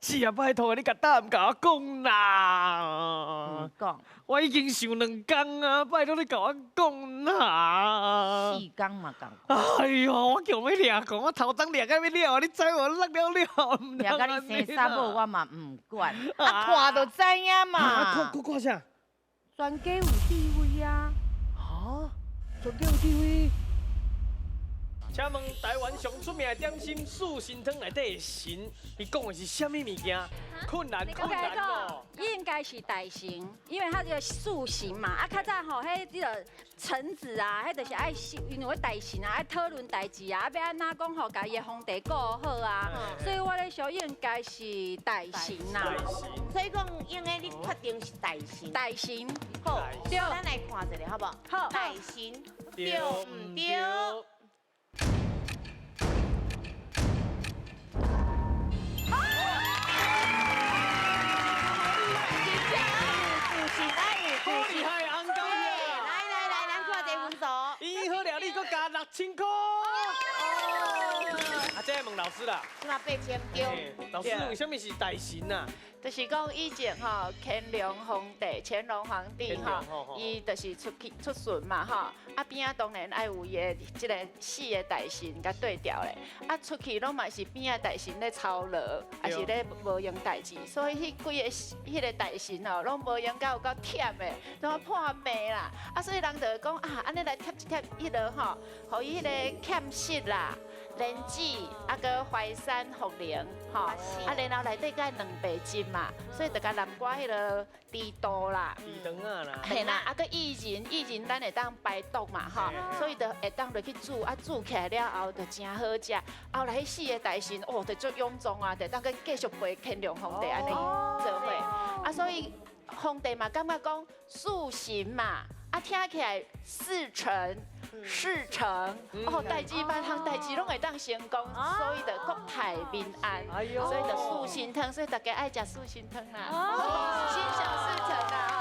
是啊，拜托你甲答唔甲我讲啦。讲我已经想2天啊，拜托你甲我讲啦。 4天嘛讲，哎呦，我叫要掠讲，我头当掠到要了，你知我落了了，唔掠甲你生啥某我嘛唔管，啊啊看就知影嘛。看啥？全家有地位啊！啊，全家有地位。请问台湾上出名的点心素心汤内底的神，伊讲的是什么物件？困难哦！应该是大神，因为它这个塑形嘛，啊，较早吼，迄这个臣子啊，迄就是爱因为大神啊，爱讨论代志啊，要安怎讲吼，家己的皇帝顾好啊，所以我咧想应该是大神呐。所以讲，应该你确定是大神。大神，好，对咱来看一下好不好？好大神对唔对？好厉害，安高呀！来，咱看这分数。伊好了，你搁加6000块。啊，这问老师啦。那8000对。老师，为什么是大神啊？就是讲以前吼，乾隆皇帝吼，伊就是出巡嘛吼，啊边啊当然爱有伊的即个4个大臣甲对调咧，啊出去拢嘛是边啊大臣咧操劳，也是咧无用代志，所以迄个大臣哦，拢无用到有够忝的，都要破病啦，啊所以人就会讲啊，安尼来贴一贴迄落吼，互伊迄个欠息啦。莲子啊，个淮山茯苓，吼，啊，然后内底甲2倍金嘛，所以就甲南瓜迄个猪肚啦，猪肠啊啦，嘿啦，啊个薏仁咱会当排毒嘛，吼，所以就会当落去煮，啊煮起来了后就真好食。后来迄4个大臣哦，就足臃肿啊，就当去继续陪乾隆皇帝安尼做伙，啊所以皇帝嘛感觉讲塑形嘛。啊，听起来事成，哦，代志万项代志拢会当成功，所以就国泰民安，所以就素心汤，所以大家爱食素心汤啦，心想事成啦。